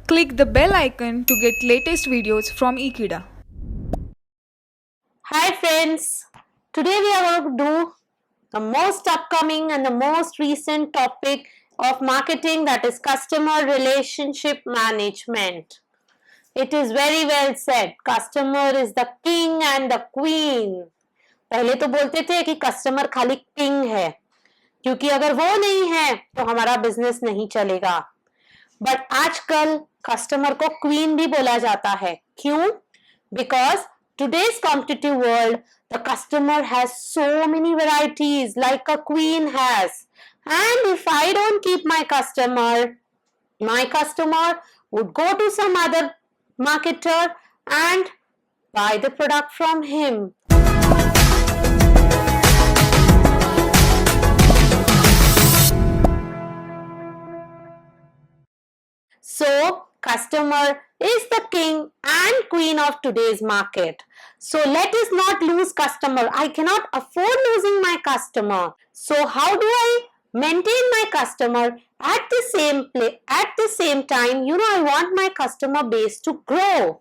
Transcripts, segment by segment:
Click the bell icon to get latest videos from Ekeeda. Hi friends, today we are going to do the most upcoming and the most recent topic of marketing, that is customer relationship management. It is very well said, customer is the king and the queen. पहले तो बोलते थे कि customer खाली king है, क्योंकि अगर वो नहीं है तो हमारा बिजनेस नहीं चलेगा. बट आजकल कस्टमर को क्वीन भी बोला जाता है. क्यों? Because today's competitive world, the customer has so many varieties like a queen has. And if I don't keep my customer would go to some other marketer and buy the product from him. So, customer is the king and queen of today's market. So, let us not lose customer. I cannot afford losing my customer. So, how do I maintain my customer at the same time? I want my customer base to grow.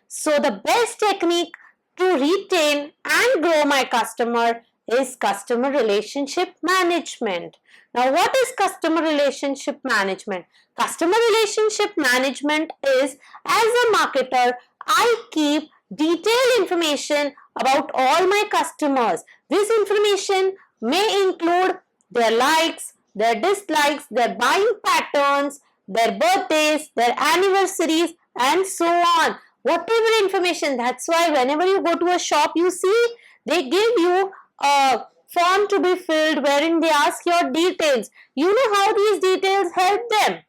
So, the best technique to retain and grow my customer is customer relationship management. Now, what is customer relationship management? Customer relationship management is, as a marketer, I keep detailed information about all my customers. This information may include their likes, their dislikes, their buying patterns, their birthdays, their anniversaries, and so on. Whatever information. That's why whenever you go to a shop, you see they give you a form to be filled wherein they ask your details. You know how these details help them.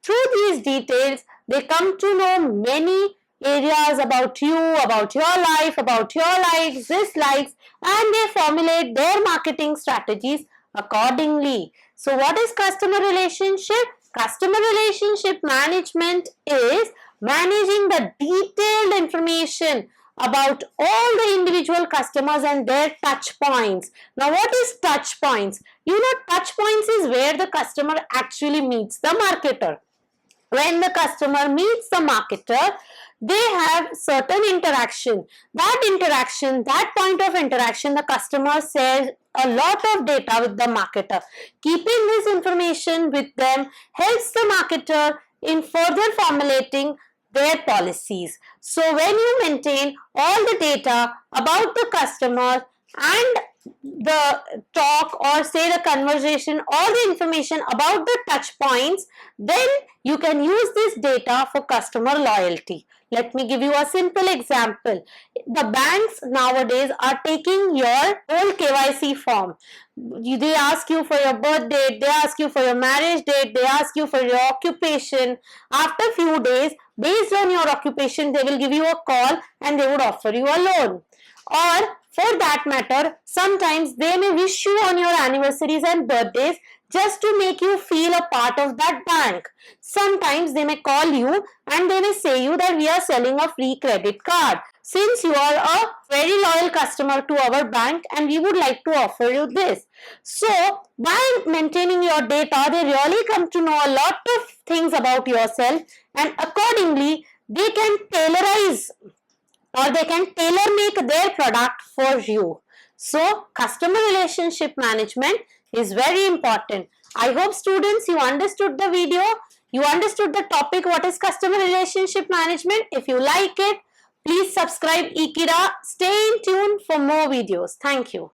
Through these details, they come to know many areas about you, about your life, about your likes, dislikes, and they formulate their marketing strategies accordingly. So, what is customer relationship? Customer relationship management is managing the detailed information about all the individual customers and their touch points. Now, what is touch points? Touch points is where the customer actually meets the marketer. When the customer meets the marketer, they have certain interaction. That point of interaction, the customer shares a lot of data with the marketer. Keeping this information with them helps the marketer in further formulating their policies. So when you maintain all the data about the customer and the talk, or say the conversation, or the information about the touch points, then you can use this data for customer loyalty. Let me give you a simple example. The banks nowadays are taking your whole KYC form. They ask you for your birth date, they ask you for your marriage date, they ask you for your occupation. After few days, based on your occupation, they will give you a call and they would offer you a loan. Or for that matter, sometimes they may wish you on your anniversaries and birthdays just to make you feel a part of that bank. Sometimes they may call you and they may say you that we are selling a free credit card. Since you are a very loyal customer to our bank and we would like to offer you this. So, by maintaining your data, they really come to know a lot of things about yourself, and accordingly, they can tailorize or they can tailor make their product for you. So, customer relationship management is very important. I hope students, you understood the video, you understood the topic, what is customer relationship management. If you like it, please subscribe Ekeeda. Stay in tune for more videos. Thank you.